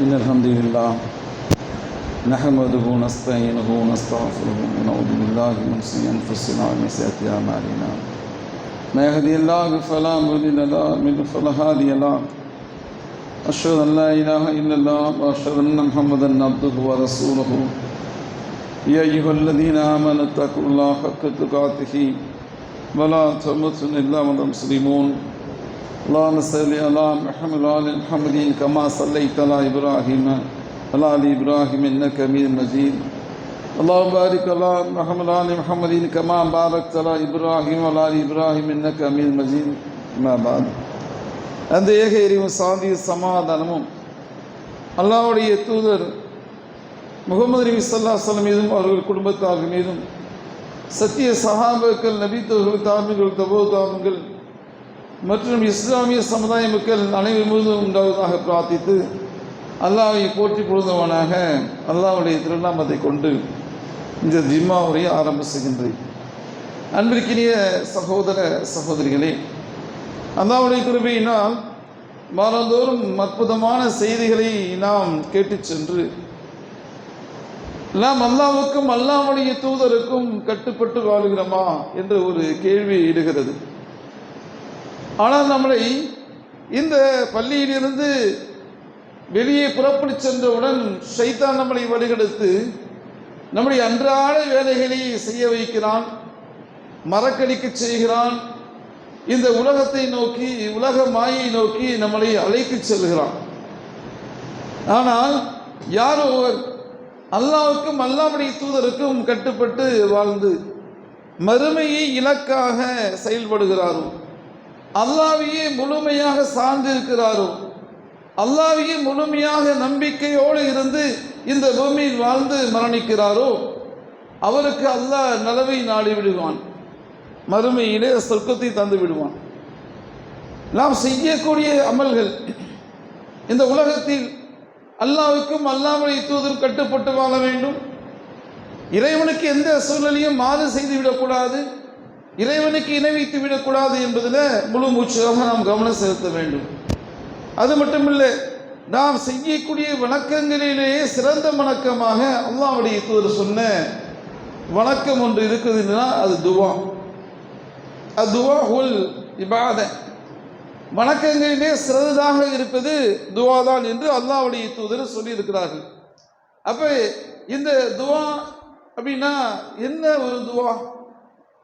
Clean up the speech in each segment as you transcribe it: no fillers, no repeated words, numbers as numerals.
إن الحمد لله نحمده ونستعينه ونستغفره ونعوذ بالله من شرور أنفسنا ومن سيئات أعمالنا من يهده الله فلا مضل له ومن يضلل فلا هادي له أشهد أن لا إله إلا الله وأشهد أن محمدا عبده ورسوله يا أيها الذين آمنوا اتقوا الله حق تقاته ولا تموتن إلا وأنتم مسلمون اللهم صل على محمد وعلى آل محمد كما صليت على إبراهيم وعلى آل إبراهيم إنك حميد مجيد اللهم بارك على محمد وعلى آل محمد كما باركت على إبراهيم وعلى آل إبراهيم إنك حميد مجيد ما بعد அந்த ஏக இறைவன் சாந்தி சமாதானமும் அல்லாஹ்வுடைய தூதர் முகமது நபி ஸல்லல்லாஹு அலைஹி வஸல்லம் மீதும் அவர்கள் குடும்பத்தார் மீதும் சத்திய சஹாபாக்கள் நபித்தோர்கள் தாபிகள் தபோ தாபங்கள் மற்றும் இஸ்லாமிய சமுதாய மக்கள் அனைவர் மீதும் உண்டாவதாக பிரார்த்தித்து அல்லாஹ்வை போற்றி பொழுதுவனாக அல்லாஹ்வுடைய திருநாமத்தை கொண்டு இந்த ஜிம்மா உரையை ஆரம்பிச்சுகின்றேன். அன்பிற்கினிய சகோதர சகோதரிகளே, அல்லாஹ்வுடைய கிருபையினால் வாரந்தோறும் அற்புதமான செய்திகளை நாம் கேட்டு சென்று நாம் அல்லாஹ்வுக்கும் அல்லாஹ்வுடைய தூதருக்கும் கட்டுப்பட்டு வாழுகிறோமா என்ற ஒரு கேள்வி இடுகிறது. ஆனால் நம்மளை இந்த பள்ளியிலிருந்து வெளியே புறப்பட்டு சென்றவுடன் ஷைத்தான் நம்மளை வழிகெடுத்து நம்முடைய அன்றாட வேலைகளை செய்ய வைக்கிறான், மறக்கடிக்க செய்கிறான். இந்த உலகத்தை நோக்கி, உலக மாயை நோக்கி நம்மளை அழைத்து செல்கிறான். ஆனால் யார் ஒருவர் அல்லாஹ்வுக்கும் அல்லாஹ்வுடைய தூதருக்கும் கட்டுப்பட்டு வாழ்ந்து மறுமையை இலக்காக செயல்படுகிறாரோ, அல்லாஹ்வையே முழுமையாக சார்ந்திருக்கிறாரோ, அல்லாஹ்வையே முழுமையாக நம்பிக்கையோடு இருந்து இந்த பூமியில் வாழ்ந்து மரணிக்கிறாரோ, அவருக்கு அல்லாஹ் நலவை நாடி விடுவான், மறுமையிலே சொர்க்கத்தை தந்து விடுவான். நாம் செய்யக்கூடிய அமல்கள் இந்த உலகத்தில் அல்லாஹ்வுக்கும் அல்லாஹ்வுடைய தூதர் கட்டுப்பட்டு வாழ வேண்டும். இறைவனுக்கு எந்த சூழ்நிலையும் மாறு செய்து விடக்கூடாது, இறைவனுக்கு இணை வைத்து விடக்கூடாது என்பதில் முழு மூச்சாக நாம் கவனம் செலுத்த வேண்டும். அது மட்டுமில்லை, நாம் செய்யக்கூடிய வணக்கங்களிலேயே சிறந்த வணக்கமாக அல்லாஹ்வுடைய தூதர் சொன்ன வணக்கம் ஒன்று இருக்குதுன்னா அது துவா. அது துவா ஹுல் இபாத, வணக்கங்களிலே சிறந்ததாக இருப்பது துவா தான் என்று அல்லாஹ்வுடைய தூதர் சொல்லியிருக்கிறார்கள். அப்போ இந்த துவா அப்படின்னா என்ன ஒரு துவா,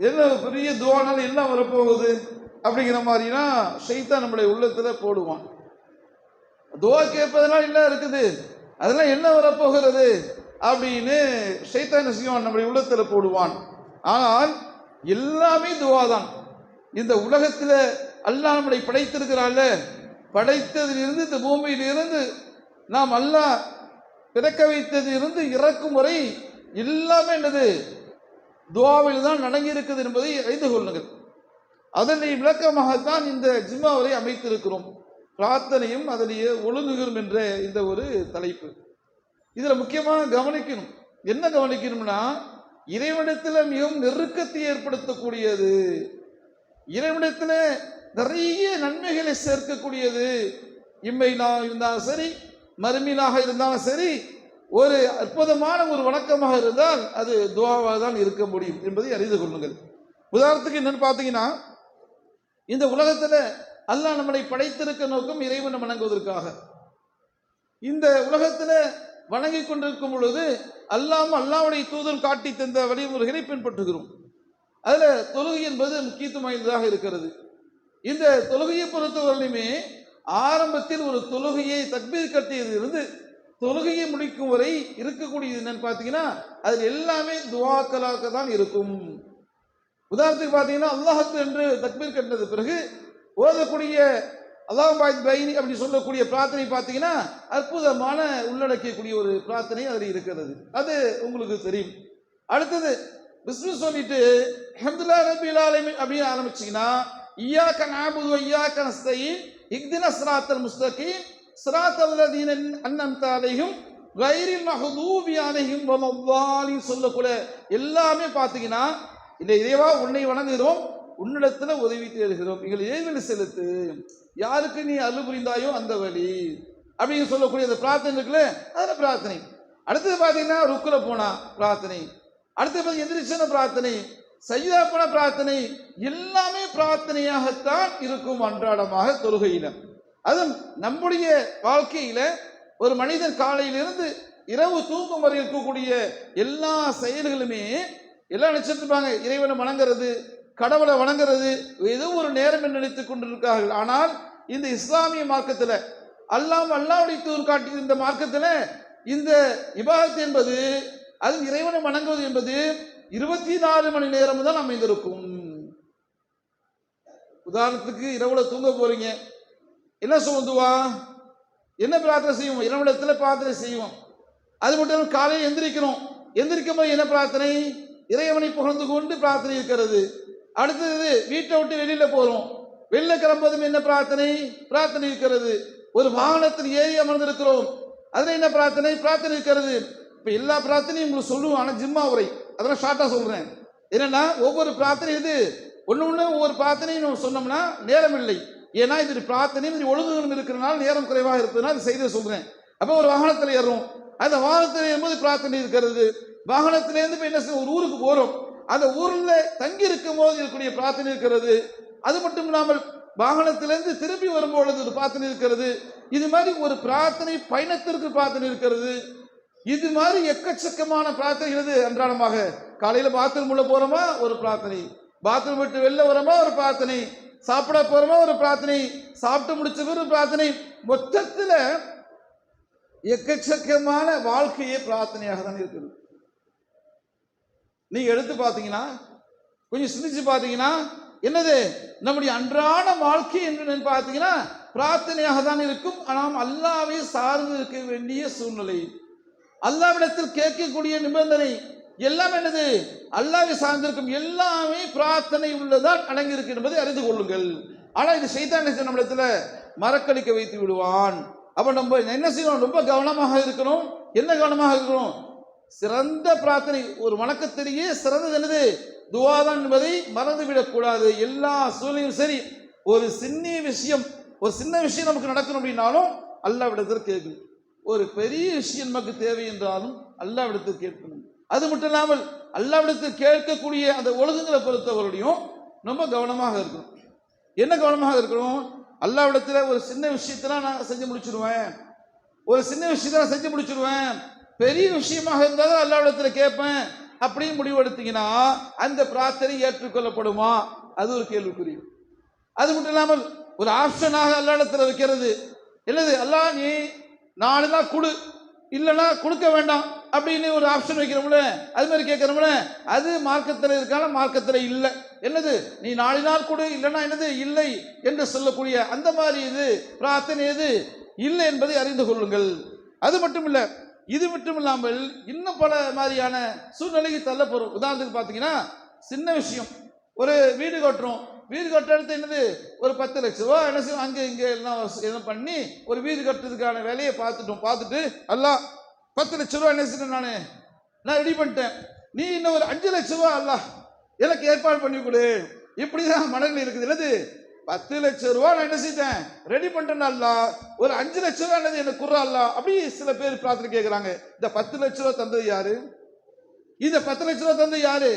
என்ன பெரிய துவானால என்ன வரப்போகுது அப்படிங்கிற மாதிரினா ஷைத்தான் நம்முடைய உள்ளத்தில் போடுவான். துவா கேட்பதெல்லாம் என்ன இருக்குது, அதெல்லாம் என்ன வரப்போகிறது அப்படின்னு ஷைத்தான் செய்வான், நம்முடைய உள்ளத்தில் போடுவான். ஆனால் எல்லாமே துவா தான். இந்த உலகத்தில் அல்லாஹ் நம்மளை படைத்திருக்கிறான்ல, படைத்ததிலிருந்து இந்த பூமியிலிருந்து நாம் அல்லாஹ் பிறக்க வைத்ததிலிருந்து இறக்கும் வரை எல்லாமே என்னது துவாவில் தான் நடங்கி இருக்குது என்பதை அறிந்து கொள்ளுங்கள். அதனை விளக்கமாகத்தான் இந்த ஜிம்மாவரை அமைத்திருக்கிறோம். பிரார்த்தனையும் அதனையே ஒழுங்குகிறோம் என்ற இந்த ஒரு தலைப்பு. இதில் முக்கியமாக கவனிக்கணும், என்ன கவனிக்கணும்னா, இறைவனிடத்தில் மிகவும் நெருக்கத்தை ஏற்படுத்தக்கூடியது, இறைவனிடத்தில் நிறைய நன்மைகளை சேர்க்கக்கூடியது, இம்மையிலாக இருந்தாலும் சரி மறுமையிலாக இருந்தாலும் சரி, ஒரு அற்புதமான ஒரு வணக்கமாக இருந்தால் அது துவாவாக தான் இருக்க முடியும் என்பதை அறிந்து கொள்ளுங்கள். உதாரணத்துக்கு என்னன்னு பார்த்தீங்கன்னா, இந்த உலகத்தில் அல்லாஹ் நம்மளை படைத்திருக்க நோக்கம் இறைவனை வணங்குவதற்காக. இந்த உலகத்தில் வணங்கி கொண்டிருக்கும் பொழுது அல்லாஹ்வுடைய தூதர் காட்டி தந்த வழிமுறைகளை பின்பற்றுகிறோம். அதில் தொழுகை என்பது முக்கியத்துவம் வாய்ந்ததாக இருக்கிறது. இந்த தொழுகையை பொறுத்தவரையிலுமே ஆரம்பத்தில் ஒரு தொழுகையை தக்பீர் கட்டியதிலிருந்து தொழுகையை முடிக்கும் வரை இருக்கக்கூடியது என்னன்னு பார்த்தீங்கன்னா, அதில் எல்லாமே துவாக்களாக தான் இருக்கும். உதாரணத்துக்கு பார்த்தீங்கன்னா, அல்லாஹ் என்று தக்பீர் கட்டினது பிறகு ஓதக்கூடிய அல்லாஹ் பைனி அப்படி சொல்லக்கூடிய பிரார்த்தனை பார்த்தீங்கன்னா அற்புதமான உள்ளடக்கக்கூடிய ஒரு பிரார்த்தனை அதில் இருக்கிறது. அது உங்களுக்கு தெரியும். அடுத்தது பிஸ்மி சொல்லிட்டு அல்ஹம்துலில்லாஹி ரப்பில் ஆலமீன் அப்படின்னு ஆரம்பிச்சிங்கன்னா, இய்யாக நஅபுது வ இய்யாக நஸ்தஈன் இஹ்தினஸ் ஸிராத்தல் முஸ்தகீம் ஸிராத்தல் லதீன அன்அம்த அலைஹிம் கைரில் மஹ்தூபி அலைஹிம் வலல்லாலின் சொல்லக்கூடிய எல்லாமே பார்த்தீங்கன்னா, இல்லை இறைவா உன்னை வணங்குகிறோம், உன்னிடத்தில் உதவி தேடுகிறோம், எங்கள் ஏவில் செலுத்து, யாருக்கு நீ அருள் புரிந்தாயோ அந்த வழி, அப்படின்னு சொல்லக்கூடிய அந்த பிரார்த்தனை இருக்குல்ல, அதில் பிரார்த்தனை. அடுத்தது பார்த்தீங்கன்னா ருக்குல போனா பிரார்த்தனை, அடுத்து எந்திரிச்சன பிரார்த்தனை, சஜ்தா போன பிரார்த்தனை, எல்லாமே பிரார்த்தனையாகத்தான் இருக்கும் அன்றாடமாக தொழுகையில. அதுவும் நம்முடைய வாழ்க்கையில ஒரு மனிதன் காலையிலிருந்து இரவு தூங்கும் வரை இருக்கக்கூடிய எல்லா செயல்களுமே எல்லாம் நினைச்சிருப்பாங்க இறைவனை வணங்குறது, கடவுளை வணங்குறது, ஏதோ ஒரு நேரம் என்று நினைத்துக் கொண்டிருக்கிறார்கள். ஆனால் இந்த இஸ்லாமிய மார்க்கத்தில் அல்லாஹ்வுடைய தூதர் காட்டிய இந்த மார்க்கத்தில் இந்த இபாதத் என்பது, அது இறைவனை வணங்குவது என்பது 24 மணி நேரம் தான் அமைந்திருக்கும். உதாரணத்துக்கு இரவுல தூங்க போறீங்க, என்ன சொல்லுவா, என்ன பிரார்த்தனை செய்வோம்? இரவுல பிரார்த்தனை செய்வோம். அது மட்டும் காலையில் எந்திரிக்கிறோம், எந்திரிக்கும் போது என்ன பிரார்த்தனை? இறைவனை புகழ்ந்து கொண்டு பிரார்த்தனை இருக்கிறது. அடுத்தது வீட்டை விட்டு வெளியில போறோம், வெளில கிளம்புவதும் என்ன பிரார்த்தனை? பிரார்த்தனை இருக்கிறது. ஒரு வாகனத்தில் ஏறி அமர்ந்திருக்கிறோம், அதுல என்ன பிரார்த்தனை? பிரார்த்தனை இருக்கிறது. இப்ப எல்லா பிரார்த்தனையும் உங்களுக்கு சொல்லுவோம், ஆனா ஜிம்மா உரை அதெல்லாம் ஷார்ட்டா சொல்றேன். என்னன்னா ஒவ்வொரு பிரார்த்தனை இது ஒண்ணு ஒவ்வொரு பிரார்த்தனையும் சொன்னோம்னா நேரம் இல்லை. ஏன்னா இது பிரார்த்தனையும் இது ஒழுங்குகளும் இருக்கிறனால நேரம் குறைவாக இருப்பதுனால இது செய்த சொல்றேன். அப்ப ஒரு வாகனத்தில் ஏறும், அந்த வாகனத்தில் ஏறும்போது பிரார்த்தனை இருக்கிறது. வாகனத்திலேருந்து இப்ப என்ன செய்யும், ஒரு ஊருக்கு போறோம், அந்த ஊர்ல தங்கி இருக்கும் போது இருக்கக்கூடிய பிரார்த்தனை இருக்கிறது. அது மட்டும் இல்லாமல் வாகனத்திலிருந்து திரும்பி வரும்பொழுது ஒரு பிரார்த்தனை இருக்கிறது. இது மாதிரி ஒரு பிரார்த்தனை பயணத்திற்கு பிரார்த்தனை இருக்கிறது. இது மாதிரி எக்கச்சக்கமான பிரார்த்தனைகள் அன்றாடமாக. காலையில பாத்ரூம் உள்ள போறோமா ஒரு பிரார்த்தனை, பாத்ரூம் விட்டு வெளில வரோமா ஒரு பிரார்த்தனை, சாப்பிட போறோமா ஒரு பிரார்த்தனை, சாப்பிட்டு முடிச்ச ஒரு பிரார்த்தனை. மொத்தத்தில் எக்கச்சக்கமான வாழ்க்கையே பிரார்த்தனையாக தான் இருக்குது. நீங்க எடுத்து பார்த்தீங்கன்னா, கொஞ்சம் சிந்திச்சு பார்த்தீங்கன்னா, என்னது நம்முடைய அன்றாட வாழ்க்கை என்று பார்த்தீங்கன்னா பிரார்த்தனையாக தான் இருக்கும். ஆனால் அல்லாஹ்வை சார்ந்து இருக்க வேண்டிய சூழ்நிலை, அல்லாஹ்விடத்தில் கேட்கக்கூடிய நிபந்தனை எல்லாம் என்னது? அல்லாஹ்வை சார்ந்திருக்கும். எல்லாமே பிரார்த்தனை உள்ளதான் அடங்கி இருக்கு என்பதை அறிந்து கொள்ளுங்கள். ஆனா இது ஷைத்தான் நம்மிடத்துல மறக்கடிக்க வைத்து விடுவான். அப்ப நம்ம என்ன செய்யணும்? ரொம்ப கவனமாக இருக்கணும். என்ன கவனமாக இருக்கணும்? சிறந்த பிரார்த்தனை, ஒரு வணக்கத்திலேயே சிறந்தது என்னது? துவா தான் என்பதை மறந்துவிடக் கூடாது. எல்லா சூழ்நிலையும் சரி, ஒரு சின்ன விஷயம் நமக்கு நடக்கணும் அப்படின்னாலும் அல்லாஹ்விடத்தில் கேட்கணும். ஒரு பெரிய விஷயம் நமக்கு தேவை என்றாலும் அல்லாஹ்விடத்தில் கேட்கணும். அது மட்டும் இல்லாமல் அல்லாஹ்விடத்தில் கேட்கக்கூடிய அந்த ஒழுங்குகளை பொறுத்தவரையும் ரொம்ப கவனமாக இருக்கணும். என்ன கவனமாக இருக்கணும்? அல்லாஹ்விடத்தில் ஒரு சின்ன விஷயத்தெல்லாம் நான் செஞ்சு முடிச்சிருவேன், ஒரு சின்ன விஷயத்தை நான் செஞ்சு முடிச்சிருவேன், பெரிய விஷயமாக இருந்தாலும் அல்லாஹ்விடத்தில் கேட்பேன் அப்படின்னு முடிவெடுத்தீங்கன்னா அந்த பிரார்த்தனை ஏற்றுக்கொள்ளப்படுமா? அது ஒரு கேள்விக்குறி. அது மட்டும் இல்லாமல் ஒரு ஆப்ஷனாக அல்லாஹ்விடத்தில் வைக்கிறது என்னது? அல்லாஹ் நீ 4 நாள் கொடு, இல்லைன்னா கொடுக்க வேண்டாம் அப்படின்னு ஒரு ஆப்ஷன் வைக்கிறோம்ல, அது மாதிரி கேட்கிறோம்ல, அது மார்க்கத்தில் இருக்கான மார்க்கத்தில் இல்லை. என்னது? நீ 4 நாள் கொடு, இல்லைன்னா என்னது இல்லை என்று சொல்லக்கூடிய அந்த மாதிரி இது பிரார்த்தனை எது இல்லை என்பதை அறிந்து கொள்ளுங்கள். அது மட்டும் இல்லை, இது மட்டும் இல்லாமல் இன்னும் பல மாதிரியான சூழ்நிலைக்கு தள்ளப்போறோம். உதாரணத்துக்கு பார்த்தீங்கன்னா, சின்ன விஷயம், ஒரு வீடு கட்டுறோம், வீடு கட்டுற இடத்து என்னது? ஒரு 10 லட்சம் ரூபா என்ன செய்யும், அங்கே இங்கே எல்லாம் பண்ணி ஒரு வீடு கட்டுறதுக்கான வேலையை பார்த்துட்டு அல்லாஹ் 10 லட்சம் ரூபா என்ன செய்யணும், நான் ரெடி பண்ணிட்டேன், நீ இன்னும் ஒரு 5 லட்சம் ரூபா அல்லாஹ் எனக்கு ஏற்பாடு பண்ணி கொடு. இப்படிதான் மனநிலை இருக்குது. என்னது? 10 லட்சம் ரூபா நான் என்ன செய்தேன், ரெடி பண்ணிட்டேன் அல்லாஹ், ஒரு 5 லட்சம் ரூபா என்னது எனக்கு குர்ரா அல்லாஹ். அப்படி சில பேர் பிரார்த்தனை கேட்கிறாங்க. இந்த 10 லட்சம் ரூபா தந்தது யாரு? இந்த 10 லட்சம் ரூபா தந்தது யாரு?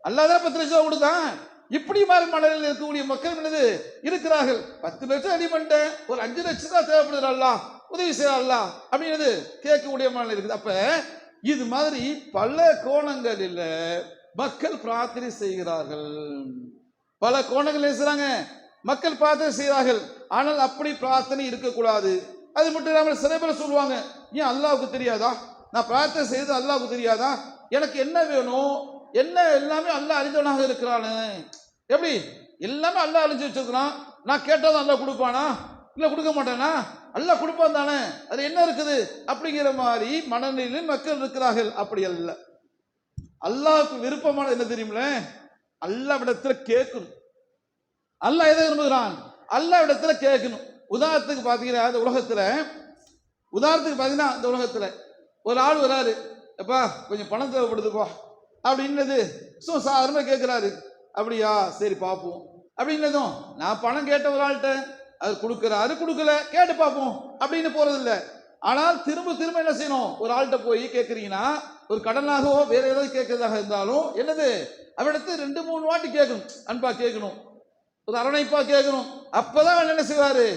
அல்லாஹ் தான் 10 லட்சம் ரூபா கொடுத்தான். இப்படி மாதிரி மனநிலையில் இருக்கக்கூடிய மக்கள் என்னது இருக்கிறார்கள். 10 லட்சம் ரெடி பண்ணிட்டேன், ஒரு 5 லட்சம் தான் தேவைப்படுது அல்லாஹ், உதவி செய்ய அல்லாஹ் அப்படின்னு கேட்கக்கூடிய மனநிலை இருக்குது. அப்ப இது மாதிரி பல கோணங்களில் மக்கள் பிரார்த்தனை செய்கிறார்கள். பல கோணங்கள் செய்றாங்க, மக்கள் பிரார்த்தனை செய்கிறார்கள். ஆனால் அப்படி பிரார்த்தனை இருக்கக்கூடாது. அது மட்டும் இல்லாமல் சில பேர் சொல்லுவாங்க, ஏன் அல்லாஹ்வுக்கு தெரியாதா, நான் பிரார்த்தனை செய்து அல்லாஹ்வுக்கு தெரியாதா, எனக்கு என்ன வேணும், என்ன எல்லாமே அல்லாஹ் அறிந்தவனாக இருக்கிறானு. எப்படி எல்லாமே அல்லாஹ் அறிஞ்சு வச்சிருக்கிறான், நான் கேட்டாதான் அல்லாஹ் கொடுப்பானா, இல்லை கொடுக்க மாட்டானா, அல்லாஹ் கொடுப்பான் தானே, அது என்ன இருக்குது அப்படிங்கிற மாதிரி மனநிலையில் மக்கள் இருக்கிறார்கள். அப்படி அல்ல. அல்லாஹ்வுக்கு விருப்பமானது என்ன தெரியுமில்ல? அல்லாஹ்விடத்துல கேட்கணும். அல்லாஹ் எதை விரும்புகிறான்? அல்லாஹ்விடத்துல கேட்கணும். உதாரணத்துக்கு பார்த்தீங்கன்னா, இந்த உலகத்துல ஒரு ஆள் வராரு, எப்பா கொஞ்சம் பணம் தேவைப்படுதுப்பா அப்படின்னது சாதாரணமாக கேட்குறாரு. அப்படியா, சரி பார்ப்போம் அப்படின்னதும், நான் பணம் கேட்ட ஒரு ஆள்கிட்ட அது கொடுக்கறாரு கொடுக்கல கேட்டு பார்ப்போம் அப்படின்னு போறது இல்லை. ஆனால் திரும்ப திரும்ப என்ன செய்யணும், ஒரு ஆள்கிட்ட போய் கேட்குறீங்கன்னா, ஒரு கடனாகவோ வேற ஏதாவது கேட்கறதாக இருந்தாலும் என்னது அவரிடத்து 2-3 வாட்டி கேட்கணும், அன்பா கேட்கணும், ஒரு அரவணைப்பா கேட்கணும். அப்பதான் என்ன செய்வாரு,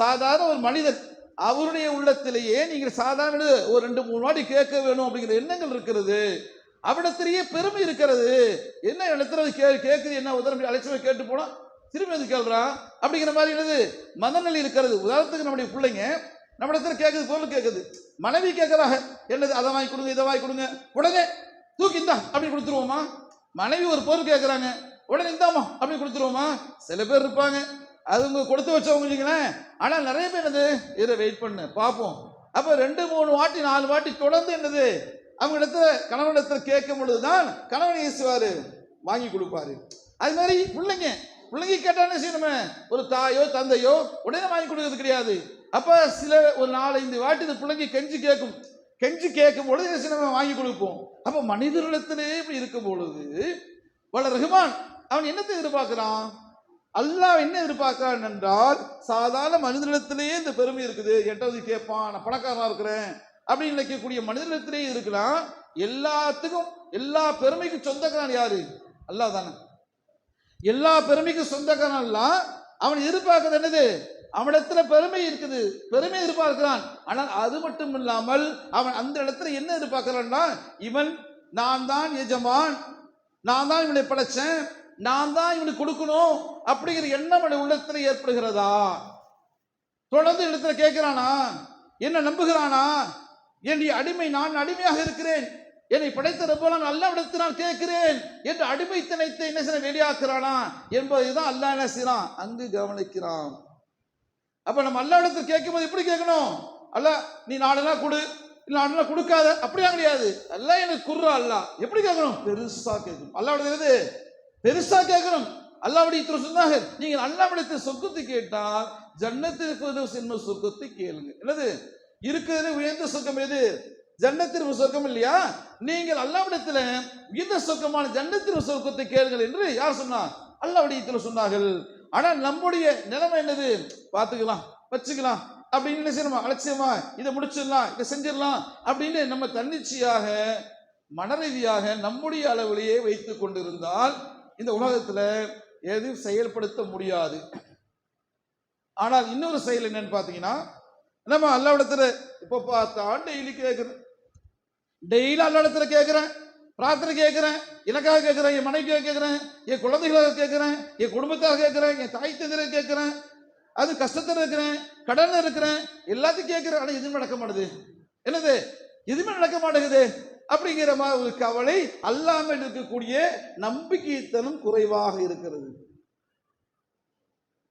சாதாரண ஒரு மனிதன் அவருடைய உள்ளத்திலேயே நீங்கள் சாதாரண ஒரு 2-3 வாட்டி கேட்க வேணும் அப்படிங்கிற எண்ணங்கள் இருக்கிறது, அவரிடத்திலேயே பெருமை இருக்கிறது. என்ன இடத்துல கேட்குது, என்ன உதவி அழைச்சி கேட்டு போனா திரும்பி வந்து கேள்றான் அப்படிங்கிற மாதிரி என்னது மனநிலை இருக்கிறது. உதாரணத்துக்கு நம்முடைய பிள்ளைங்க நம்ம இடத்துல கேட்குது, பொருள் கேட்குது, மனைவி கேட்கறாங்க என்னது அதை வாங்கி கொடுங்க இதை வாங்கி கொடுங்க, உடனே தூக்கி இந்தா அப்படி கொடுத்துருவோமா? மனைவி ஒரு பொருள் கேட்கறாங்க, உடனே இந்தாமா அப்படி கொடுத்துருவோமா? சில பேர் இருப்பாங்க அது உங்க கொடுத்து வச்சவங்க. ஆனால் நிறைய பேர் என்னது இதை வெயிட் பண்ணு பார்ப்போம். அப்ப 2-3 வாட்டி 4 வாட்டி தொடர்ந்து என்னது அவங்க இடத்துல கணவனிடத்துல கேட்கும் பொழுதுதான் கணவன் இயேசுவாரு வாங்கி கொடுப்பாரு. அது மாதிரி பிள்ளைங்க கேட்டா என்ன செய்யணுமே, ஒரு தாயோ தந்தையோ உடனே வாங்கி கொடுக்கறது கிடையாது. அப்ப சில ஒரு 4-5 வாட்டி இந்த பிள்ளைங்க கெஞ்சி கேட்கும் பொழுது என்ன செய்யணும், வாங்கி கொடுப்போம். அப்ப மனிதர்களிடத்திலே இப்படி இருக்கும் பொழுது வல்ல ரஹ்மான் அவன் என்னத்தை எதிர்பார்க்கிறான், அல்லாஹ் என்ன எதிர்பார்க்கிறான் என்றால், சாதாரண மனிதனிடத்திலேயே இந்த பெருமை இருக்குது, என்கிட்ட கேட்பான் நான் பணக்காரனா இருக்கிறேன் அப்படின்னு நினைக்கக்கூடிய மனிதனிடத்திலேயே இருக்கலாம். எல்லாத்துக்கும் எல்லா பெருமைக்கும் சொந்தக்காரன் யாரு, அல்லாஹ் தானே. எல்லா பெருமைக்கும் சொந்தக்காரன் அல்லாஹ். அவன் எதிர்பார்க்கிறது என்னது, அவனிடத்துல பெருமை இருக்குது, பெருமை எதிர்பார்க்கிறான். ஆனால் அது மட்டும் இல்லாமல் அவன் அந்த இடத்துல என்ன எதிர்பார்க்கிறான்னா, இவன் நான் தான் எஜமான், நான் தான் இவனை படைச்சேன், நான் தான் இவனுக்கு கொடுக்கணும் அப்படிங்கிற எண்ணம் அவனுடைய உள்ளத்துல ஏற்படுகிறதா? தொடர்ந்து இடத்துல கேட்கிறானா, என்ன நம்புகிறானா, என்னுடைய அடிமை, நான் அடிமையாக இருக்கிறேன், என்னை படைத்த ரப்பெல்லாம் அல்லாஹ் இடத்தில் நான் கேட்கிறேன் என்று அடிமைத்தனத்தை என்ன செய்ய வெளியாக்குறானா என்பதுதான் அல்லாஹ் என்ன செய்யறான் அங்கு கவனிக்கிறான். அப்ப நம்ம அல்லாஹ் இடத்தில் கேட்கும் போது எப்படி கேட்கணும், அல்லாஹ் நீ நாடெல்லாம் கொடு, இல்லை நாடெல்லாம் கொடுக்காத, அப்படியா கிடையாது. அல்லாஹ் எனக்கு குர்ரா, அல்லாஹ் எப்படி கேட்கணும், பெருசா கேட்கணும். அல்லாஹ்விடது பெருசா கேட்கணும். அல்லாஹ்வுடைய சொன்னாங்க, நீங்கள் அல்லாஹ்விடத்தில் சொர்க்கத்தை கேட்டால் ஜன்னத்தில் சொர்க்கத்தை கேளுங்க. என்னது இருக்கிறது உயர்ந்த சொர்க்கம் எது, ஜன்னத்திற்கு சொர்க்கம் இல்லையா? நீங்கள் அல்லாஹ்விடத்தில் இந்த சொர்க்கமான ஜன்னத்திற்கு சொர்க்கத்தை கேளுங்கள் என்று யார் சொன்னார், அல்லாஹ்வுடைய சொன்னார்கள். ஆனால் நம்முடைய நிலைமை என்னது, பார்த்துக்கலாம் வச்சுக்கலாம் அப்படின்னு என்ன செய்யணுமா, அலட்சியமா இதை முடிச்சிடலாம் இதை செஞ்சிடலாம் அப்படின்னு நம்ம தன்னிச்சையாக மனரீதியாக நம்முடைய அளவிலேயே வைத்துக் கொண்டிருந்தால் இந்த உலகத்துல எதுவும் செயல்படுத்த முடியாது. ஆனால் இன்னொரு செயல் என்னன்னு பாத்தீங்கன்னா, நம்ம அல்லாஹ்விடத்துல இப்ப பார்த்தான் டெய்லி கேட்கிறேன், டெய்லி அல்லாஹ்விடத்துல கேட்கிறேன், பிரார்த்தனை கேட்கிறேன், எனக்காக கேட்கிறேன், என் மனைவிக்காக கேட்கிறேன், என் குழந்தைகளாக கேட்கிறேன், என் குடும்பத்தாக கேட்கிறேன், என் தாய் தந்தையரை கேட்கிறேன், அது கஷ்டத்தில் இருக்கிறேன், கடன் இருக்கிறேன், எல்லாத்தையும் கேட்கிறேன். ஆனால் எதுவுமே நடக்க மாட்டேது. என்னது எதுவுமே நடக்க மாட்டேங்குது அப்படிங்கிற மாதிரி ஒரு கவலை, அல்லாம இருக்கக்கூடிய நம்பிக்கைத்தனம் குறைவாக இருக்கிறது.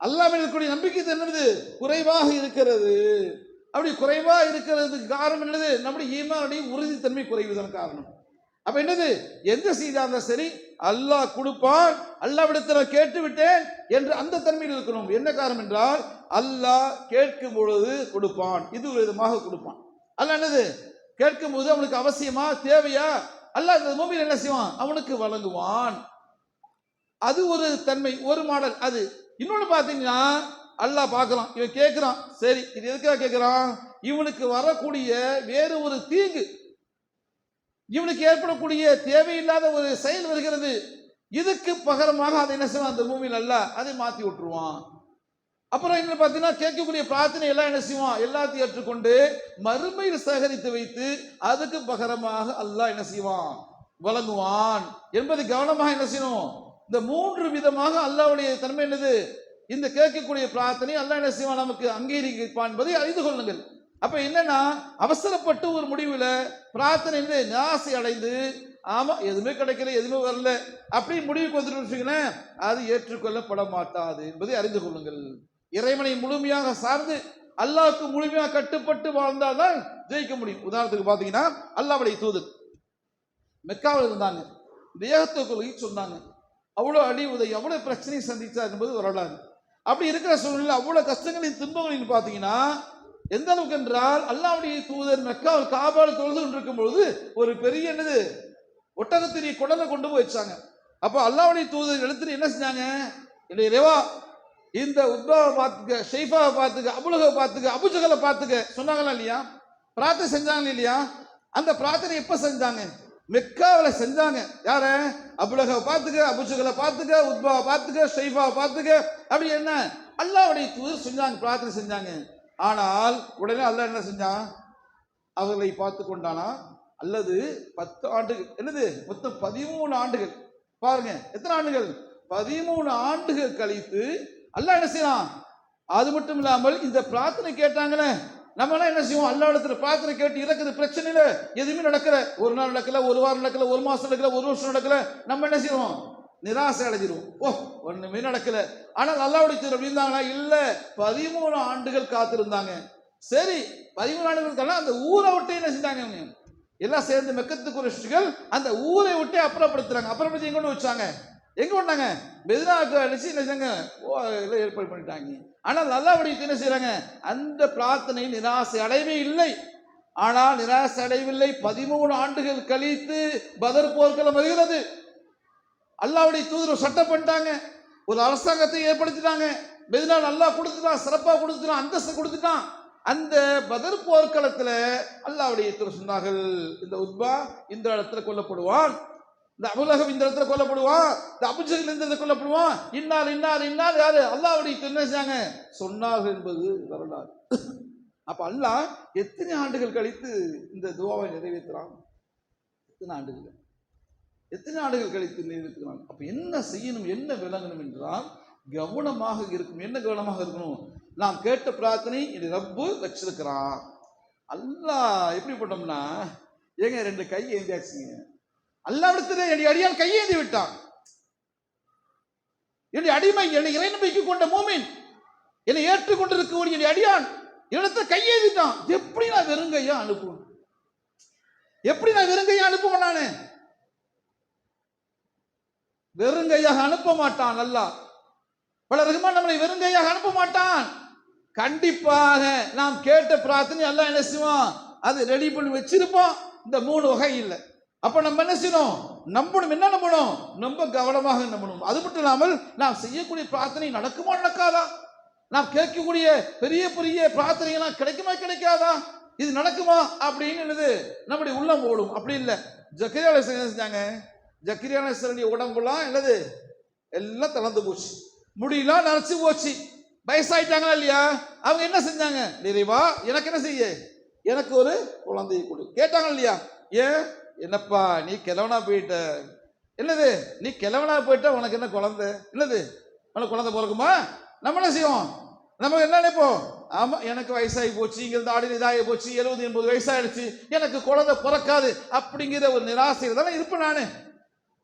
அல்லாம இருக்கக்கூடிய நம்பிக்கைத்தனம் குறைவாக இருக்கிறது. அப்படி குறைவா இருக்கிறதுக்கு காரணம் என்னது, நம்முடைய ஈமானுடைய உறுதித்தன்மை குறைவுதான் காரணம். அப்ப என்னது, எந்த செய்தா இருந்தாலும் சரி அல்லாஹ் கொடுப்பான், அல்லாஹ்விடத்தில் கேட்டு விட்டேன் என்று அந்த தன்மையில் இருக்கணும். என்ன காரணம் என்றால், அல்லாஹ் கேட்கும் பொழுது கொடுப்பான், இது ஒரு விதமாக கொடுப்பான். அல்லாஹ் என்னது கேட்கும் போது அவனுக்கு அவசியமா தேவையா, அல்லாஹ் இந்த மூமின் என்ன செய்வான், அவனுக்கு வழங்குவான். அது ஒரு தன்மை, ஒரு மாடல். அது இன்னொன்னு பாத்தீங்கன்னா, அல்லாஹ் பார்க்கலாம், இவன் கேட்கிறான், சரி இது எதுக்காக கேட்கிறான், இவனுக்கு வரக்கூடிய வேறு ஒரு தீங்கு, இவனுக்கு ஏற்படக்கூடிய தேவையில்லாத ஒரு செயல் வருகிறது, இதுக்கு பகரமாக அதை என்ன செய்வான் அந்த பூமியில் அல்ல அதை மாற்றி விட்டுருவான். அப்புறம் என்ன பார்த்தீங்கன்னா, கேட்கக்கூடிய பிரார்த்தனை எல்லாம் என்ன செய்வான், எல்லாத்தையும் ஏற்றுக்கொண்டு மறுமையில் சேகரித்து வைத்து அதுக்கு பகரமாக அல்லாஹ் என்ன செய்வான், வழங்குவான் என்பது கவனமாக என்ன செய்யணும். இந்த 3 விதமாக அல்லாஹ்வுடைய தன்மை என்னது, இந்த கேட்கக்கூடிய பிரார்த்தனை அல்லாஹ் என்ன செய்வான் நமக்கு அங்கீகரிப்பான் என்பதை அறிந்து கொள்ளுங்கள். அப்ப என்னன்னா, அவசரப்பட்டு ஒரு முடிவுல பிரார்த்தனை நிராசை அடைந்து, ஆமா எதுவுமே கிடைக்கல எதுவுமே வரல அப்படி முடிவுக்கு வந்துட்டு அது ஏற்றுக்கொள்ளப்பட மாட்டாது என்பதை அறிந்து கொள்ளுங்கள். இறைவனை முழுமையாக சார்ந்து அல்லாஹ்வுக்கு முழுமையாக கட்டுப்பட்டு வாழ்ந்தால்தான் ஜெயிக்க முடியும். உதாரணத்துக்கு பாத்தீங்கன்னா, அல்லாஹ்வுடைய தூதர் மெக்காவில் இருந்தாங்க, தேகத்தை கொள்கை சொன்னாங்க, அவ்வளவு அழிவுதை அவ்வளவு பிரச்சனையை சந்திச்சார் என்பது வரலாறு. அப்படி இருக்கிற சூழ்நிலை அவ்வளவு கஷ்டங்களின் துன்பங்களின் பாத்தீங்கன்னா, எந்த அளவுக்கு என்றால், அல்லாஹ்வுடைய தூதர் மெக்காவில் காபாவில் தொழுது கொண்டிருக்கும் பொழுது ஒரு பெரிய என்னது ஒட்டகத்திரிய குடலை கொண்டு போய் வச்சாங்க. அப்போ அல்லாஹ்வுடைய தூதர் எழுத்துட்டு என்ன செஞ்சாங்க, என்னுடைய இறைவா இந்த உத்பாவை பார்த்துக்க, ஷைஃபாவை பார்த்துக்க, அபுலகவை பார்த்துக்க, அபுஜகலை பார்த்துக்க சொன்னாங்களா இல்லையா? பிரார்த்தனை செஞ்சாங்க இல்லையா? அந்த பிரார்த்தனை எப்ப செஞ்சாங்க? மெக்காவில் செஞ்சாங்க. யார? அபுலகவை பார்த்துக்க, அபுஜகலை பார்த்துக்க, உத்பாவை பார்த்துக்க, ஷைஃபாவை பார்த்துக்க, அப்படி என்ன அல்லாஹ்வுடைய தூதர் செஞ்சாங்க, பிரார்த்தனை செஞ்சாங்க. ஆனால் உடனே அல்லாஹ் என்ன செஞ்சான்? அவர்களை பார்த்து கொண்டானா? அல்லது 10 ஆண்டுகள், என்னது மொத்தம் 13 ஆண்டுகள். பாருங்க எத்தனை ஆண்டுகள்? 13 ஆண்டுகள் கழித்து அல்லாஹ் என்ன செய்யலாம்? அது மட்டும் இல்லாமல் இந்த பிரார்த்தனை கேட்டாங்களே, நம்ம எல்லாம் என்ன செய்வோம்? அல்லாஹ் இடத்துல பிரார்த்தனை கேட்டு இருக்குது பிரச்சனை இல்லை, எதுவுமே நடக்கல, ஒரு நாள் நடக்கல, ஒரு வாரம் நடக்கல, ஒரு மாசம் நடக்கல, ஒரு வருஷம் நடக்கல, நம்ம என்ன செய்வோம்? நிராசை அடைஞ்சிருவோம். ஓ ஒண்ணுமே நடக்கல. ஆனால் அல்லாஹ்வுடைய தூதர் எப்படி இருந்தாங்கன்னா, இல்ல 13 ஆண்டுகள் காத்திருந்தாங்க. சரி 13 ஆண்டுகள் அந்த ஊரை விட்டு என்ன செஞ்சாங்க? எல்லாம் சேர்ந்து மெக்கத்து குறைஷிகள் அந்த ஊரை விட்டு அப்புறப்படுத்துறாங்க. அப்புறப்படுத்தி எங்க கொண்டு வச்சாங்க? எங்க கொண்டாங்க? மெதினாவுக்கு அடிச்சு என்ன செஞ்சாங்க? எல்லாம் ஏற்பாடு பண்ணிட்டாங்க. ஆனால் அல்லாஹ்வுடைய என்ன செய்யறாங்க? அந்த பிரார்த்தனை நிராசை அடையவே இல்லை. ஆனால் நிராசை அடையவில்லை. 13 ஆண்டுகள் கழித்து பதர் போர்க்களம் வருகிறது. அல்லாஹ்வுடைய தூதர் சட்டம் பண்ணிட்டாங்க, ஒரு அரசாங்கத்தை ஏற்படுத்திட்டாங்க. மெதினா அல்லாஹ் கொடுத்துட்டான், சிறப்பா கொடுத்துட்டான், அந்தஸ்து கொடுத்துட்டான். அந்த பதர் போர்க்களத்துல அல்லாஹ்வுடைய தூதர் சொன்னார்கள், இந்த உத்பா இந்த இடத்துல கொல்லப்படுவான், இந்த அபுலஹப் இந்த இடத்துல கொல்லப்படுவான், இந்த அபூஜஹல் இந்த இடத்துல கொல்லப்படுவான், இன்னார் இன்னார் இன்னார் யாரு? அல்லாஹ்வுடைய தூதர் என்ன செஞ்சாங்க? சொன்னார்கள் என்பது வரலாறு. அப்ப அல்லாஹ் எத்தனை ஆண்டுகள் கழித்து இந்த துஆவை நிறைவேற்றுறான்? எத்தனை ஆண்டுகள் கழித்து நிறைவேற்றுகிறான். அப்ப என்ன செய்யணும், என்ன விளங்கணும் என்றால் கவனமாக இருக்கும். என்ன கவனமாக இருக்கணும்? நாம் கேட்ட பிரார்த்தனை இது ரப்பு வச்சிருக்கிறான். அல்லாஹ் எப்படி போட்டோம்னா, ஏங்க 2 கை ஏந்தியாச்சுங்க. அல்லாஹ்விடத்திலே என்னுடைய அடியான் கையேந்தி விட்டான். என்னுடைய அடிமை, என்னை இறை நம்பிக்கை கொண்ட மூமின், என்னை ஏற்றுக்கொண்டிருக்கக்கூடிய என்னுடைய அடியான் இடத்துல கையேந்திட்டான். எப்படி நான் வெறுங்கையா அனுப்புவேன்? எப்படி நான் வெறுங்கையா அனுப்புவேன்? நானு வெறுங்கையாக அனுப்ப மாட்டான் அல்லாஹ். பல ரஹ்மான் நம்மளை வெறுங்கையாக அனுப்ப மாட்டான். கண்டிப்பாக நாம் கேட்ட பிரார்த்தனை அல்லாஹ் என்ன செய்வான்? அது ரெடி பண்ணி வச்சிருப்போம். இந்த 3 வகை இல்லை. அப்ப நம்ம என்ன செய்யணும்? நம்பணும். என்ன நம்பணும்? ரொம்ப கவனமாக நம்பணும். அது மட்டும் இல்லாமல் நாம் செய்யக்கூடிய பிரார்த்தனை நடக்குமா நடக்காதா? நாம் கேட்கக்கூடிய பெரிய பெரிய பிரார்த்தனைகள்லாம் கிடைக்குமா கிடைக்காதா? இது நடக்குமா அப்படின்னு நம்முடைய உள்ளம் ஓடும். அப்படி இல்லை. ஜக்கரியா அலைஹிஸ்ஸலாம் என்ன செஞ்சாங்க? ஜக்கரியா அலைஹிஸ்ஸலாமுடைய உடம்புலாம் என்னது எல்லாம் தளர்ந்து போச்சு, முடியெல்லாம் நரைச்சு போச்சு, வயசாயிட்டாங்களா இல்லையா? அவங்க என்ன செஞ்சாங்க? நிறைவா எனக்கு என்ன செய்ய, எனக்கு ஒரு குழந்தையை கொடு கேட்டாங்க இல்லையா? ஏன்? என்னப்பா நீ கிழவனா போயிட்ட, என்னது நீ கிழவனா போயிட்ட, உனக்கு என்ன குழந்தை, என்னது உனக்கு குழந்தை பிறக்குமா? நம்ம என்ன செய்வோம்? நம்ம என்ன நினைப்போம்? ஆமா எனக்கு வயசாகி போச்சு, இங்கிருந்து ஆடி இதாகி போச்சு, 70-80 வயசாயிடுச்சு, எனக்கு குழந்தை பிறக்காது அப்படிங்கிற ஒரு நிராசையில் தானே இருப்பேன் நானு.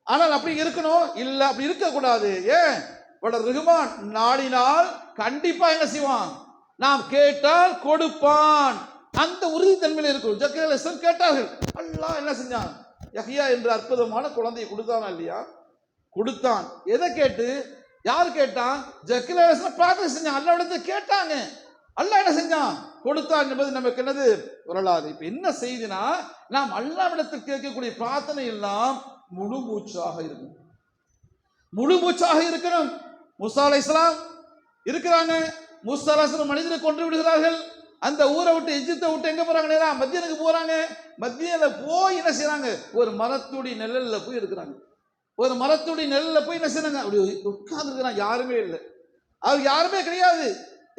ஆனால் அப்படி இருக்கணும் இல்ல, அப்படி இருக்க கூடாது. ஏன்? ரஹ்மான் நாடினால் கண்டிப்பா என்ன செய்வான்? நாம் கேட்டால் கொடுப்பான். அந்த உறுதித்தன்மையில் இருக்கும். ஜக்கரியா அலைஹிஸ்ஸலாம் கேட்டார்கள். அல்லாஹ் என்ன செஞ்சான்? யஹ்யா என்ற அற்புதமான குழந்தையை கொடுத்தானா இல்லையா? கொடுத்தான். எதை கேட்டு? யார் கேட்டான்? ஜக்கரியா அலைஹிஸ்ஸலாம் பிரார்த்தனை செஞ்சான், அல்லாஹ்விடத்தை கேட்டாங்க. அல்லாஹ் என்ன செஞ்சான்? கொடுத்தான் என்பது நமக்கு என்னது வரலாறு. இப்ப என்ன செய்தினா, நாம் அல்லாஹ்விடத்தில் கேட்கக்கூடிய பிரார்த்தனை எல்லாம் முழு மூச்சாக இருக்கும். முழு மூச்சாக இருக்கணும். மூசா அலைஹிஸ்ஸலாம் இருக்கிறாங்க. மூசா அலைஹிஸ்ஸலாம் மனிதரை கொன்று விடுகிறார்கள். அந்த ஊரை விட்டு எஜிப்தை விட்டு எங்க போறாங்க? நேரா மத்தியனுக்கு போறாங்க. மத்தியில போய் என்ன செய்யறாங்க? ஒரு மரத்துடைய நிழல்ல போய் இருக்கிறாங்க. ஒரு மரத்துடைய நிழல்ல போய் என்ன செய்யறாங்க? அப்படி உட்கார்ந்து இருக்கிறாங்க. யாருமே இல்லை, அவர் யாருமே கிடையாது.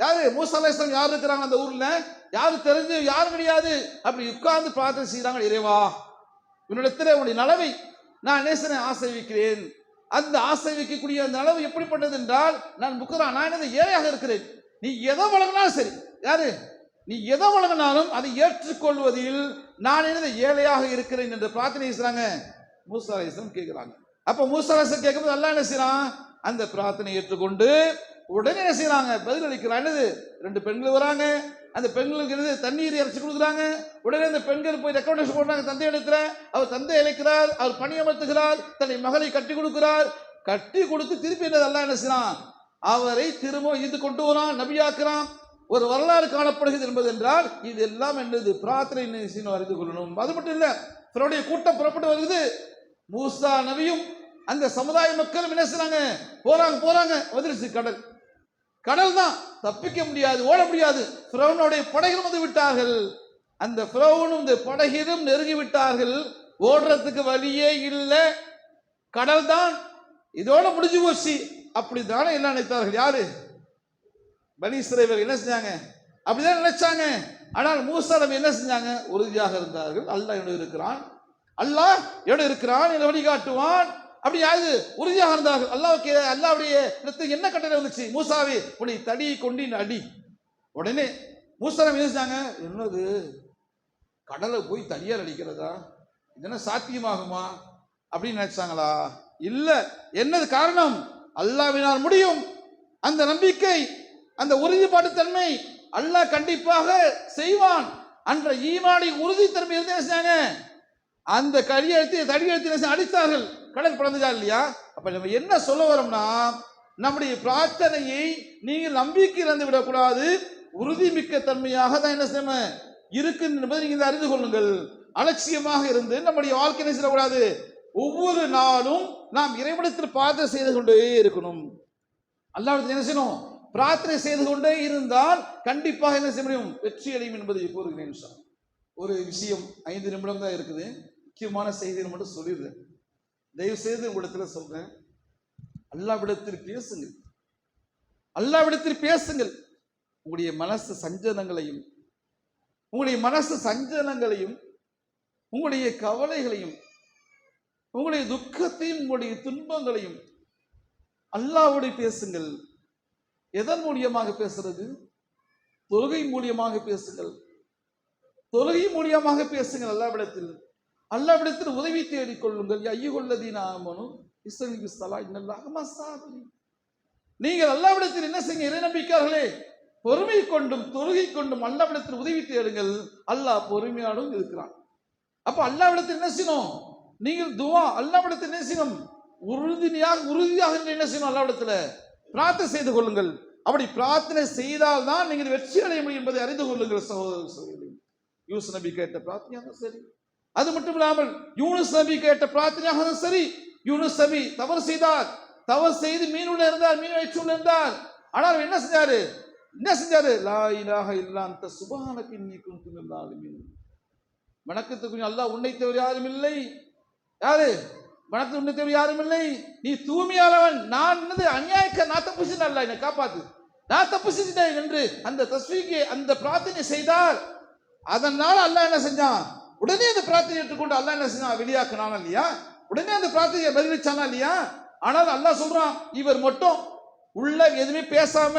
யாரு? மூசா அலைஹிஸ்ஸலாம் யார் இருக்கிறாங்க அந்த ஊர்ல? யாரு தெரிஞ்சு யாரும் கிடையாது. அப்படி உட்கார்ந்து பிரார்த்தனை செய்யறாங்க. இறைவா, உன்னிடத்தில் உன்னுடைய நலவை நான் நேசனை ஆசை வைக்கிறேன். அந்த ஆசை வைக்கக்கூடிய அந்த அளவு எப்படிப்பட்டது என்றால், நான் என்னது ஏழையாக இருக்கிறேன். நீ எதை வழங்கினாலும் சரி, யாரு நீ எதை வழங்கினாலும் அதை ஏற்றுக்கொள்வதில் நான் என்னது ஏழையாக இருக்கிறேன் என்று பிரார்த்தனை செய்றாங்க. மூசா அலைஹிஸ்ஸலாம் கேட்கிறாங்க. அப்ப மூசா அலைஹிஸ்ஸலாம் கேட்கும்போது அல்லாஹ் என்ன செய்யறான்? அந்த பிரார்த்தனை ஏற்றுக்கொண்டு உடனே என்ன செய்யறாங்க? பதில் அளிக்கிறான். என்னது? 2 பெண்கள் வராங்க. அந்த பெண்களுக்கு தண்ணீர் இறைச்சி கொடுக்குறாங்க. உடனே அந்த பெண்கள் போய் ரெக்கமெண்டேஷன் போடுறாங்க தந்தை இடத்துல. அவர் தந்தை அழைக்கிறார், அவர் பணி அமர்த்துகிறார், தன்னை மகளை கட்டி கொடுக்கிறார். கட்டி கொடுத்து திருப்பி அல்லாஹ் என்ன செய்யறான்? அவரை திரும்ப இது கொண்டு வரான், நபியாக்குறான். ஒரு வரலாறு காணப்படுகிறது என்பது என்றால் இதெல்லாம் என்னது? பிரார்த்தனை அறிந்து கொள்ளணும். அது மட்டும் இல்ல, அவருடைய கூட்டம் புறப்பட்டு வருகிறது. மூசா நபியும் அந்த சமுதாய மக்களும் என்ன செய்றாங்க? போறாங்க வந்துருச்சு கடல். கடல் தான், தப்பிக்க முடியாது, ஓட முடியாது. ஃபிரௌனுடைய படைகள் வந்து விட்டார்கள். அந்த ஃபிரௌனும் இந்த படைகளும் நெருங்கி விட்டார்கள். ஓடுறதுக்கு வழியே இல்லை, கடல் தான், இதோட முடிஞ்சு போச்சு. அப்படித்தானே எல்லாம் நினைத்தார்கள். யாரு? பனி இஸ்ரவேலர்கள் என்ன செஞ்சாங்க? அப்படிதான் நினைச்சாங்க. ஆனால் மூசா நபி என்ன செஞ்சாங்க? உறுதியாக இருந்தார்கள். அல்லாஹ் என்னோட இருக்கிறான், அல்லாஹ் என்னோட இருக்கிறான், என்னை வழிகாட்டுவான். அப்படி யாரு உறுதியாக இருந்தார்கள். அல்லாஹ்வுடைய இடத்துக்கு என்ன கட்டளை வந்துச்சு? மூசாவே உன்னை தடி கொண்டு அடி. உடனே மூசா நபி என்ன செஞ்சாங்க? என்னது, கடலை போய் தடியால் அடிக்கிறதா? இதென்ன சாத்தியமாகுமா அப்படின்னு நினைச்சாங்களா? இல்ல. என்னது காரணம்? அல்லாஹ்வினால் முடியும். அந்த நம்பிக்கை, அந்த உறுதிப்பாட்டு தன்மை, அல்லாஹ் கண்டிப்பாக செய்வான் என்ற ஈமானி உறுதித்தன்மை இருந்து என்ன செஞ்சாங்க? அந்த தடி எழுத்து அடித்தார்கள். கடல் பிளந்துச்சா இல்லையா? அப்ப நம்ம என்ன சொல்ல வரோம்னா, நம்முடைய பிரார்த்தனையை நீங்கள் நம்பிக்கை இழந்து விடக்கூடாது. உறுதி மிக்க தன்மையாக தான் என்ன செய்ய இருக்கு என்பதை நீங்கள் அறிந்து கொள்ளுங்கள். அலட்சியமாக இருந்து நம்முடைய வாழ்க்கை என்ன செய்யக்கூடாது. ஒவ்வொரு நாளும் நாம் இறைவனத்தில் பிரார்த்தனை செய்து கொண்டே இருக்கணும். அல்லாஹ்விடத்தில் என்ன செய்யணும்? பிரார்த்தனை செய்து கொண்டே இருந்தால் கண்டிப்பாக என்ன செய்ய முடியும்? வெற்றி அடையும் என்பதை கூறுகிறேன். ஒரு விஷயம் 5 நிமிடம் தான் இருக்குது, முக்கியமான செய்தியை மட்டும் சொல்லிடுறேன். தயவு செய்து உங்களிடத்தில் சொல்றேன், அல்லாஹ்விடத்தில் பேசுங்கள். அல்லாஹ்விடத்தில் பேசுங்கள். உங்களுடைய மனசு சஞ்சலங்களையும் உங்களுடைய கவலைகளையும் உங்களுடைய துக்கத்தையும் உங்களுடைய துன்பங்களையும் அல்லாஹ்வோடு பேசுங்கள். எதன் மூலியமாக பேசுறது? தொழுகை மூலியமாக பேசுங்கள். தொழுகை மூலியமாக பேசுங்கள். அல்லாஹ்விடத்தில் உதவி தேடிக் கொள்ளுங்கள். ஐயுகொல்லதீன ஆமனு இஸ்ஸலிகு ஸலா இன்னல்லாஹ மஸ்ஸாபிரீன். நீங்கள் அல்லாஹ்விடத்தில் என்ன செய்யுங்க? இறை நம்பிக்கையாளர்களே, பொறுமை கொண்டும் தொழுகை கொண்டும் அல்லாஹ்விடத்தில் உதவி தேடுங்கள். அல்லாஹ் பொறுமையாலும் இருக்கிறான். அப்ப அல்லாஹ்விடத்தில் என்ன செய்யணும்? நீங்கள் துவா அல்லாஹ்விடத்தில் என்ன செய்யணும்? உறுதியாக என்ன செய்யணும்? அல்லாஹ்விடத்தில் பிரார்த்தனை செய்து கொள்ளுங்கள். அப்படி பிரார்த்தனை செய்தால் தான் நீங்கள் வெற்றி அடைய முடியும் என்பதை அறிந்து கொள்ளுங்கள். சகோதரர்களே, யூசுப் நபி கேட்ட பிரார்த்தனையாக சரி, அது மட்டும் இல்லாமல் யூனுஸ் நபி கேட்ட பிரார்த்தனையாக சரி. யூனுஸ் நபி தவறு செய்து மீனுள்ள இருந்தார், மீன் வயிற்றுள்ள இருந்தார். ஆனால் என்ன செஞ்சாரு? லா இலாஹ இல்லா அன்த சுப்ஹானக இன்னி குன்து மினல் ஸாலிமீன். வணக்கத்துக்கு அல்லாஹ் உன்னை தவிர யாரும் இல்லை. யாரு? வணக்கத்துக்கு உன்னை தவிர யாரும் இல்லை. நீ தூய்மையாளவன். நான் அநியாயக்க, நான் தப்பு செஞ்சேன், அல்லாஹ் என்னை காப்பாத்து, நான் தப்பு செஞ்சிட்டேன் என்று அந்த தஸ்பீகை, அந்த பிரார்த்தனை செய்தார். அதனால அல்லாஹ் என்ன செஞ்சான்? உடனே அந்த பிரார்த்தனை ஏற்றுக்கொண்டு அல்லாஹ் என்ன செஞ்சான்? வெளியாக்கினானா இல்லையா? உடனே அந்த பிரார்த்தனையை பதிலளிச்சானா இல்லையா? ஆனால் அல்லாஹ் சொல்றான், இவர் மட்டும் உள்ள எதுவுமே பேசாம,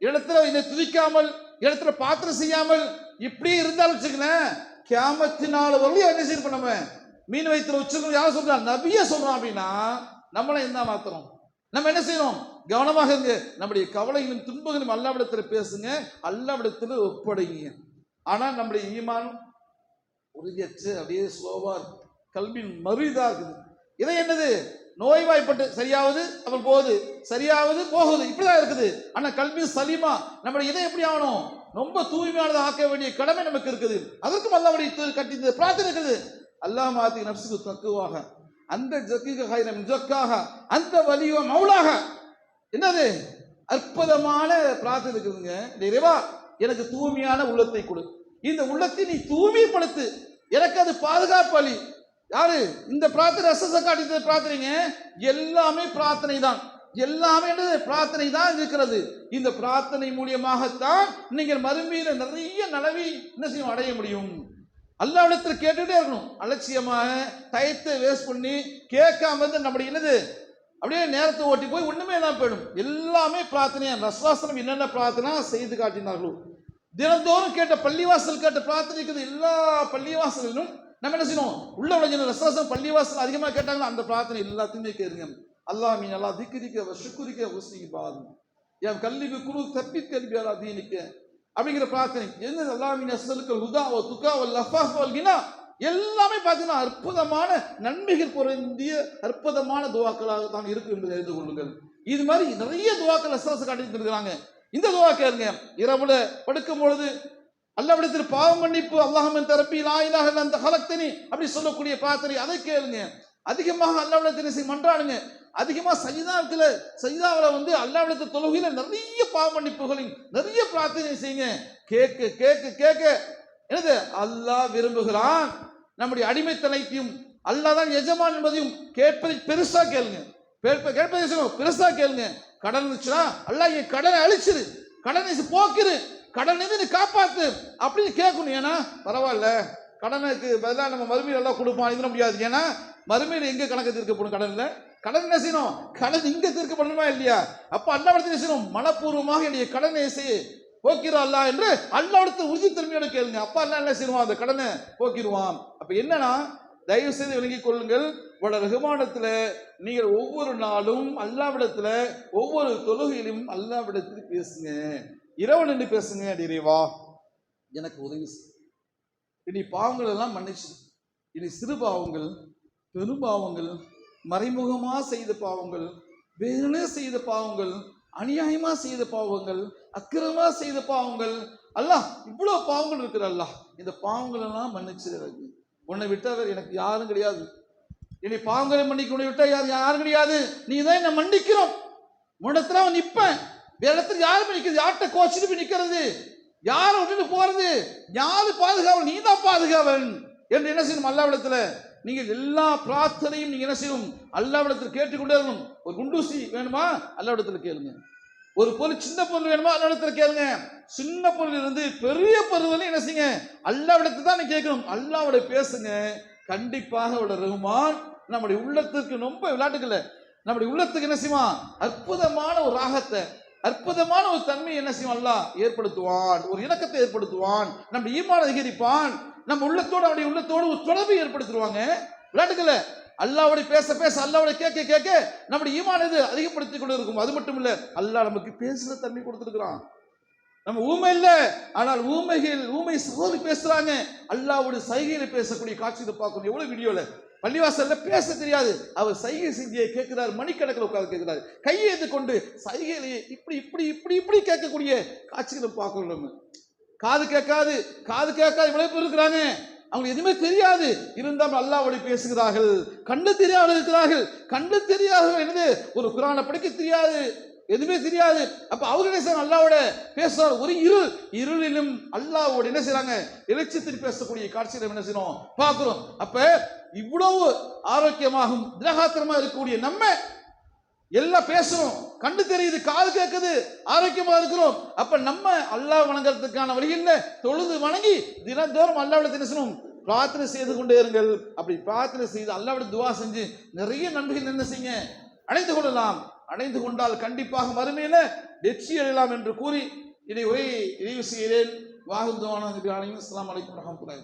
இடத்துல இதை துதிக்காமல், இடத்துல பிரார்த்தனை செய்யாமல் இப்படி இருந்தாலும் வச்சுக்கலேன், கியாமத்தினால வரலையும் என்ன செய்ய நம்ம மீன் வயிற்றுல வச்சிருக்கோம். யாரும் சொல்றான்? நபிய சொல்றான். அப்படின்னா நம்மள என்ன மாத்திரம்? நம்ம என்ன செய்யணும்? கவனமாக இருங்க. நம்முடைய கவலைகளும் துன்பங்களும் அல்லாஹ்விடத்தில் பேசுங்க, அல்லாஹ்விடத்தில் ஒப்படைங்க. ஆனா நம்முடைய ஈமான் உறுதியற்று அப்படியே ஸ்லோவா இருக்கு, கல்வின் மறுதா இருக்குது. இதை என்னது? நோய்வாய்ப்பட்டு சரியாவது அப்புறம் போகுது, சரியாவது போகுது, இப்படிதான் இருக்குது. ஆனா கல்வி சலீமா, நம்முடைய இதை எப்படி ஆகணும்? ரொம்ப தூய்மையானதை ஆக்க வேண்டிய கடமை நமக்கு இருக்குது. அதற்கும் அல்லாஹ்வுடைய கட்டி பிரார்த்தனை இருக்குது. அல்லாஹ் மாத்தி நப்சுக்கு தக்குவாக அந்த ஜக்கிக ஹைரம் ஜக்காக அந்த வலியோ மௌலாக. என்னது அற்புதமான பிரார்த்தனை இருக்குதுங்க. இறைவா, எனக்கு தூய்மையான உள்ளத்தை கொடு, இந்த உள்ளத்தை நீ தூய்மைப்படுத்து, எனக்கு அது பாதுகாப்பு அளி. யாரு இந்த பிரார்த்தனை? காட்டி பிரார்த்தனைங்க. எல்லாமே பிரார்த்தனை தான், எல்லாமே பிரார்த்தனை தான் இருக்கிறது. இந்த பிரார்த்தனை மூலியமாகத்தான் நீங்கள் மறுமையில நிறைய நலவி என்ன செய்யும்? அடைய முடியும். அல்லாஹ்விடத்தில் கேட்டுட்டே இருக்கணும். அலட்சியமாக டயத்தை வேஸ்ட் பண்ணி கேட்காம இருந்து நம்முடைய என்னது அப்படியே நேரத்தை ஓட்டி போய் ஒண்ணுமே எல்லாம் போயிடும். எல்லாமே பிரார்த்தனையா. ரசூலுல்லாஹி என்னென்ன பிரார்த்தனை செய்து காட்டினார்களோ, தினந்தோறும் கேட்ட பள்ளிவாசல் கேட்ட பிரார்த்தனை இருக்குது. எல்லா பள்ளிவாசலிலும் நம்ம என்ன செய்யணும்? உள்ள உழைஞ்ச ரசூலுல்லாஹி பள்ளிவாசல் அதிகமாக கேட்டாங்கன்னா அந்த பிரார்த்தனை எல்லாத்தையுமே கேளுங்க. அல்லாஹ் மீன் அல்லா திக்ரிக்க வ ஷுக்ரிக்க உஸ்னிக பாது என் கல்விக்கு குரு தப்பி கல்வி அல்லா தீனிக்க அப்படிங்கிற பிரார்த்தனை. என்ன? அல்லாஹ் மீன் அஸ்ஸலுக்க ஹுதா வ துகா வ லஃபாஃப் வல் கினா. எல்லாமே பார்த்தீங்கன்னா அற்புதமான நன்மைகள் பொருந்திய அற்புதமான துவாக்களாக தான் இருக்கும் என்பதை அறிந்து கொள்ளுங்கள். இது மாதிரி நிறைய துவாக்கள் ரசூலுல்லாஹி காட்டி இருக்கிறாங்க. இந்த துவா கேளுங்க. இரவுல படுக்கும் பொழுது அல்லாஹ்விடத்தில் பாவ மன்னிப்பு, அல்லாஹும்ம தரப்பி லா இலாஹ இல்ல அன்த ஹலக்தனி அப்படி சொல்லக்கூடிய பிரார்த்தனை, அதை கேளுங்க. அதிகமாக அல்லாஹ்விடத்தில் மன்றாடுங்க. அதிகமா சஜிதாவில் வந்து அல்லாஹ்விடத்தில் தொழுகையில நிறைய பாவ மன்னிப்புகளையும் நிறைய பிரார்த்தனை செய்யுங்க. கேட்க கேட்க கேட்க என்னது அல்லாஹ் விரும்புகிறான். நம்முடைய அடிமைத்தனத்தையும் அல்லாஹ் தான் எஜமான் என்பதையும் கேட்பதை பெருசா கேளுங்க. கேட்பதை பெருசா கேளுங்க. கடன் இருந்துச்சுன்னா அல்லாஹ் என் கடனை அழிச்சிரு, கடனை போக்கிரு, கடன் நீ காப்பாத்து அப்படின்னு கேட்கணும். ஏன்னா பரவாயில்ல, கடனுக்கு பதிலாக நம்ம மறுமையில் எல்லாம் கொடுப்போம் இது முடியாது. ஏன்னா மறுமையில் எங்க கணக்கு தீர்க்கப்படும்? கடன்ல கடன் என்ன செய்யணும்? கடன் இங்க தீர்க்கப்படணுமா இல்லையா? அப்ப அல்லாஹ்விடத்தில் என்ன செய்யணும்? மனப்பூர்வமாக என்னுடைய கடனை போக்கிறா அல்லாஹ் என்று அல்லாஹ்விடத்தில் உறுதி தன்மையோட கேளுங்க. அப்ப அல்லாஹ் என்ன செய்வான்? அந்த கடனை போக்கிடுவான். அப்ப என்னன்னா தயவு செய்து விளங்கிக் கொள்ளுங்கள், உங்களோட ரஹ்மானத்துல நீங்கள் ஒவ்வொரு நாளும் அல்லாஹ்விடத்துல ஒவ்வொரு தொழுகையிலும் அல்லாஹ்விடத்தில் பேசுங்க. இரவு நின்று பேசுங்க. இறைவா எனக்கு உதவி செய், இனி பாவங்கள் எல்லாம் மன்னிச்சு, இனி சிறு பாவங்கள், பெரும்பாவங்கள், மறைமுகமா செய்த பாவங்கள், வேறே செய்த பாவங்கள், அநியாயமா செய்த பாவங்கள், அக்கிரமா செய்த பாவங்கள், அல்லாஹ் இவ்வளவு பாவங்கள் இருக்கிற அல்லாஹ் இந்த பாவங்கள் எல்லாம் மன்னிச்சிருக்கு. உன்னை விட்டவர் எனக்கு யாரும் கிடையாது. இனி பாவங்களை மன்னிக்க உன்னை விட்டா யாரும் கிடையாது. நீ தான் என்ன மன்னிக்கிறோம். உன்னிடத்துல அவன் நிற்பேன். வேற இடத்துல யாரும் நிற்கிறது? யார்கிட்ட கோச்சிட்டு போய் நிற்கிறது? யாரை விட்டுட்டு போறது? யாரு பாதுகாவல்? நீ தான் பாதுகாவல் என்று என்ன செய்யணும்? அல்லாஹ்விடத்துல நீங்கள் எல்லா பிரார்த்தனையும் நீங்க என்ன செய்யணும்? அல்லாஹ்விடத்தில் கேட்டுக்கொண்டே இருக்கணும். ஒரு குண்டூசி வேணுமா? அல்லாஹ்விடத்துல கேளுங்க. ஒரு பொருள், சின்ன பொருள் வேணுமா? அல்லாஹ்விடத்துல கேளுங்க. சின்ன பொருள் இருந்து பெரிய பொருள் என்ன செய்யுங்க? அல்லாஹ்விடத்துல தான் கேட்கணும். அல்லாஹ்வோட பேசுங்க. கண்டிப்பாக அவரோட ரஹ்மான் நம்முடைய உள்ளத்துக்கு ரொம்ப விளையாட்டுக்கல, நம்முடைய உள்ளத்துக்கு என்ன செய்வான்? அற்புதமான ஒரு ராகத்தை, அற்புதமான ஒரு தன்மை என்ன செய்வான்? அல்லாஹ் ஏற்படுத்துவான். ஒரு இணக்கத்தை ஏற்படுத்துவான். நம்ம ஈமான் அதிகரிப்பான். நம்ம உள்ளத்தோடு அவருடைய உள்ளத்தோடு ஒரு தொடர்பை ஏற்படுத்திடுவாங்க. விளையாட்டுக்கல, அல்லாஹ்வோட பேச பேச, அல்லாஹ்வோட கேட்க கேட்க நம்முடைய ஈமான் இது அதிகப்படுத்திக் கொண்டு இருக்கும். அது மட்டும் இல்ல, அல்லாஹ் நமக்கு பேசுற தன்மை கொடுத்திருக்கிறான். நம்ம ஊமை இல்ல, ஆனால் ஊமை சகோதரி பேசுறாங்க. அல்லாஹ்வோட சைகையில பேசக்கூடிய காட்சியை பார்க்கணும். எவ்வளவு வீடியோல பள்ளிவாசல்ல பேச தெரியாது, அவர் சைகை செஞ்சியை கேட்கிறார். மணிக்கணக்கில் உட்கார்ந்து கேட்கிறார். கையை எடுத்து கொண்டு சைகையிலேயே இப்படி இப்படி இப்படி இப்படி கேட்கக்கூடிய காட்சிகளை பார்க்கணும். நம்ம காது கேட்காது இவ்வளவு பேர் இருக்கிறாங்க, அவங்களுக்கு எதுவுமே தெரியாது. இருந்தாலும் அல்லாஹ்வோடு பேசுகிறார்கள். கண்ணு தெரியாத இருக்கிறார்கள். கண்ணு தெரியாத என்னது? ஒரு குர்ஆனை படிக்க தெரியாது, எதுவுமே தெரியாது. அப்ப அவங்க என்ன செய்யறாங்க? அல்லாஹ்வோட பேசுறாரு. ஒரு இருளிலும் அல்லாஹ்வோடு என்ன செய்யறாங்க? இலட்சியத்தில் பேசக்கூடிய காட்சிகளை என்ன செய்யறோம்? பார்க்கிறோம். அப்ப இவ்வளவு ஆரோக்கியமாகும் திரகாத்திரமா இருக்கக்கூடிய நம்ம எல்லாம் பேசுறோம், கண்டு தெரியுது, காது கேட்குது, ஆரோக்கியமா இருக்கிறோம். அப்ப நம்ம அல்லாஹ் வணங்குறதுக்கான வழியில் தொழுது வணங்கி தினந்தோறும் அல்லாஹ்விடத்தில் என்ன செய்யணும்? பிரார்த்தனை செய்து கொண்டே இருங்கள். அப்படி பிரார்த்தனை செய்து அல்லாஹ்விட துஆ செஞ்சு நிறைய நன்மைகள் என்ன செய்யுங்க? அடைந்து கொள்ளலாம். அடைந்து கொண்டால் கண்டிப்பாக மறுமையில வெற்றி அடையலாம் என்று கூறி இதை உரையை நிறைவு செய்கிறேன். வாஹிர் துஆனா அஸ்ஸலாமு அலைக்கும் வரஹ்மத்துல்லாஹி.